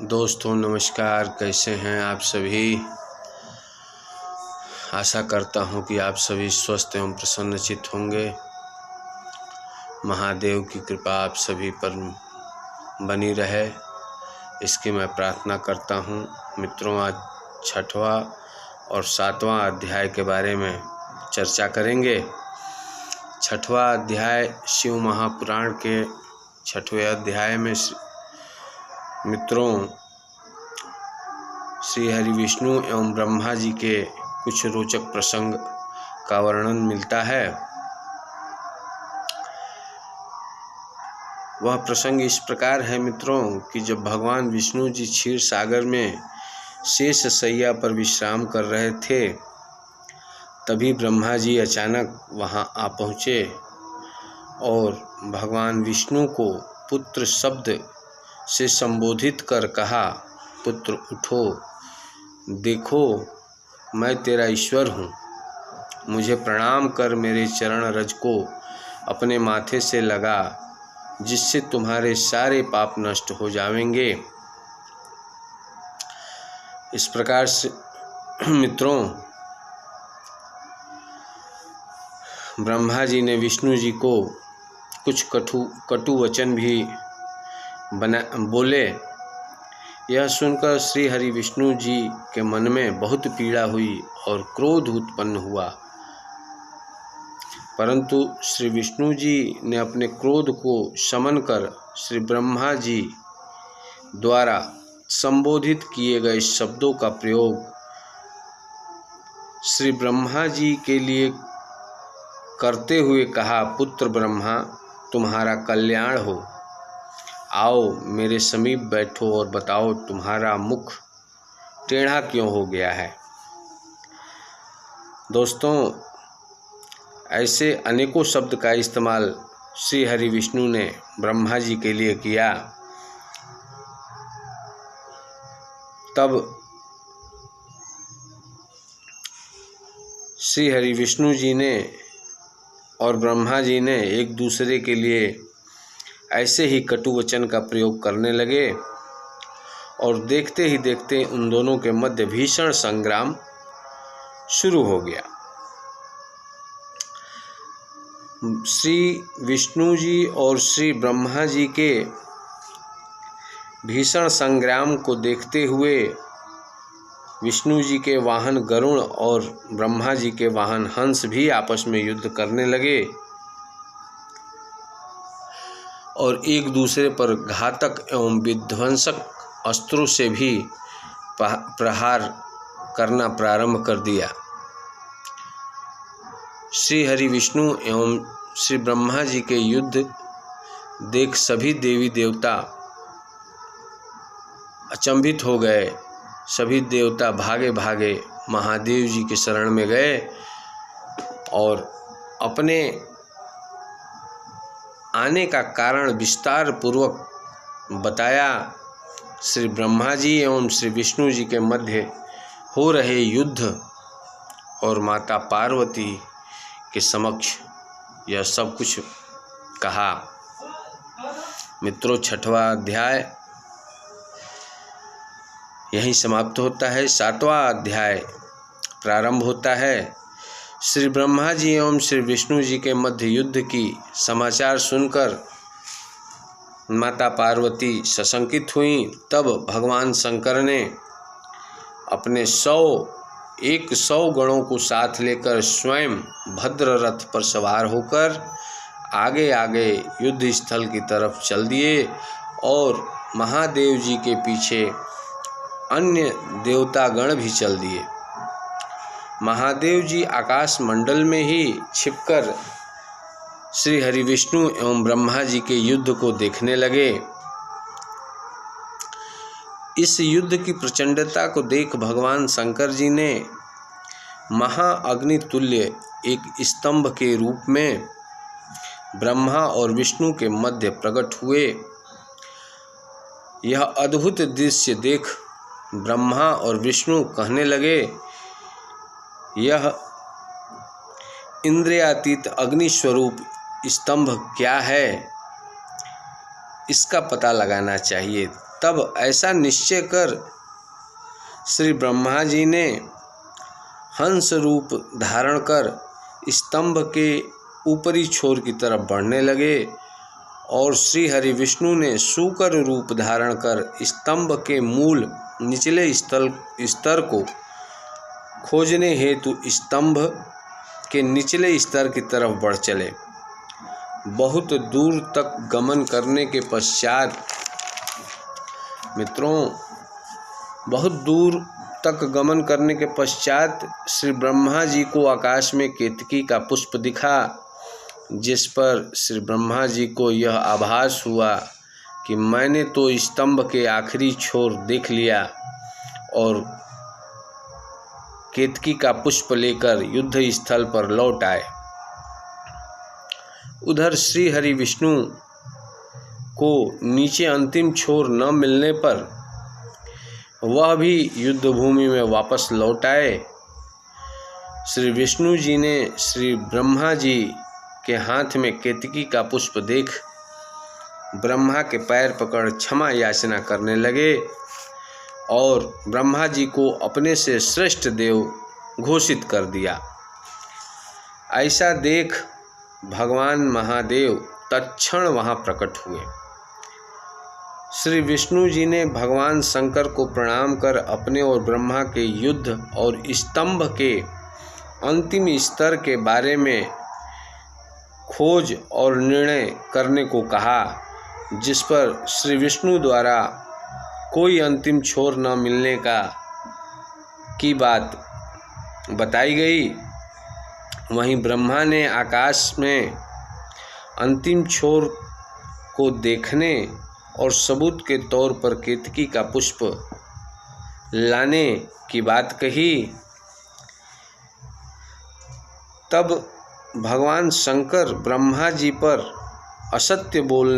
दोस्तों नमस्कार, कैसे हैं आप सभी। आशा करता हूं कि आप सभी स्वस्थ एवं प्रसन्नचित्त होंगे। महादेव की कृपा आप सभी पर बनी रहे, इसकी मैं प्रार्थना करता हूं। मित्रों, आज 6वां और 7वां अध्याय के बारे में चर्चा करेंगे। 6वां अध्याय शिव महापुराण के 6वें अध्याय में मित्रों श्री हरि विष्णु एवं ब्रह्मा जी के कुछ रोचक प्रसंग का वर्णन मिलता है। वह प्रसंग इस प्रकार है मित्रों कि जब भगवान विष्णु जी क्षीर सागर में शेष शैया पर विश्राम कर रहे थे, तभी ब्रह्मा जी अचानक वहां आ पहुँचे और भगवान विष्णु को पुत्र शब्द से संबोधित कर कहा, पुत्र उठो, देखो मैं तेरा ईश्वर हूँ, मुझे प्रणाम कर मेरे चरण रज को अपने माथे से लगा, जिससे तुम्हारे सारे पाप नष्ट हो जाएंगे। इस प्रकार से मित्रों ब्रह्मा जी ने विष्णु जी को कुछ कटु वचन भी बोले। यह सुनकर श्री हरि विष्णु जी के मन में बहुत पीड़ा हुई और क्रोध उत्पन्न हुआ, परंतु श्री विष्णु जी ने अपने क्रोध को शमन कर श्री ब्रह्मा जी द्वारा संबोधित किए गए शब्दों का प्रयोग श्री ब्रह्मा जी के लिए करते हुए कहा, पुत्र ब्रह्मा, तुम्हारा कल्याण हो, आओ मेरे समीप बैठो और बताओ तुम्हारा मुख टेढ़ा क्यों हो गया है। दोस्तों, ऐसे अनेकों शब्द का इस्तेमाल श्री हरि विष्णु ने ब्रह्मा जी के लिए किया। तब श्री हरि विष्णु जी ने और ब्रह्मा जी ने एक दूसरे के लिए ऐसे ही कटु वचन का प्रयोग करने लगे और देखते ही देखते उन दोनों के मध्य भीषण संग्राम शुरू हो गया। श्री विष्णु जी और श्री ब्रह्मा जी के भीषण संग्राम को देखते हुए विष्णु जी के वाहन गरुड़ और ब्रह्मा जी के वाहन हंस भी आपस में युद्ध करने लगे और एक दूसरे पर घातक एवं विध्वंसक अस्त्रों से भी प्रहार करना प्रारंभ कर दिया। श्री हरि विष्णु एवं श्री ब्रह्मा जी के युद्ध देख सभी देवी देवता अचंभित हो गए। सभी देवता भागे भागे महादेव जी के शरण में गए और अपने आने का कारण विस्तार पूर्वक बताया। श्री ब्रह्मा जी एवं श्री विष्णु जी के मध्य हो रहे युद्ध और माता पार्वती के समक्ष यह सब कुछ कहा। मित्रों, 6वां अध्याय यहीं समाप्त होता है। 7वां अध्याय प्रारंभ होता है। श्री ब्रह्मा जी एवं श्री विष्णु जी के मध्य युद्ध की समाचार सुनकर माता पार्वती सशंकित हुई। तब भगवान शंकर ने अपने 100 गणों को साथ लेकर स्वयं भद्र रथ पर सवार होकर आगे आगे युद्ध स्थल की तरफ चल दिए और महादेव जी के पीछे अन्य देवतागण भी चल दिए। महादेव जी आकाश मंडल में ही छिपकर श्री हरि विष्णु एवं ब्रह्मा जी के युद्ध को देखने लगे। इस युद्ध की प्रचंडता को देख भगवान शंकर जी ने महाअग्नि तुल्य एक स्तंभ के रूप में ब्रह्मा और विष्णु के मध्य प्रकट हुए। यह अद्भुत दृश्य देख ब्रह्मा और विष्णु कहने लगे, यह इंद्रियातीत अग्नि स्वरूप स्तंभ क्या है, इसका पता लगाना चाहिए। तब ऐसा निश्चय कर श्री ब्रह्मा जी ने हंस रूप धारण कर स्तंभ के ऊपरी छोर की तरफ बढ़ने लगे और श्री हरि विष्णु ने शूकर रूप धारण कर स्तंभ के मूल निचले स्तर को खोजने हेतु स्तंभ के निचले स्तर की तरफ बढ़ चले। बहुत दूर तक गमन करने के पश्चात मित्रों, बहुत दूर तक गमन करने के पश्चात श्री ब्रह्मा जी को आकाश में केतकी का पुष्प दिखा, जिस पर श्री ब्रह्मा जी को यह आभास हुआ कि मैंने तो स्तंभ के आखिरी छोर देख लिया और केतकी का पुष्प लेकर युद्ध स्थल पर लौट आए। उधर श्री हरि विष्णु को नीचे अंतिम छोर न मिलने पर वह भी युद्ध भूमि में वापस लौट आए। श्री विष्णु जी ने श्री ब्रह्मा जी के हाथ में केतकी का पुष्प देख ब्रह्मा के पैर पकड़ क्षमा याचना करने लगे और ब्रह्मा जी को अपने से श्रेष्ठ देव घोषित कर दिया। ऐसा देख भगवान महादेव तत्क्षण वहाँ प्रकट हुए। श्री विष्णु जी ने भगवान शंकर को प्रणाम कर अपने और ब्रह्मा के युद्ध और स्तंभ के अंतिम स्तर के बारे में खोज और निर्णय करने को कहा, जिस पर श्री विष्णु द्वारा कोई अंतिम छोर न मिलने की बात बताई गई। वहीं ब्रह्मा ने आकाश में अंतिम छोर को देखने और सबूत के तौर पर केतकी का पुष्प लाने की बात कही। तब भगवान शंकर ब्रह्मा जी पर असत्य बोलने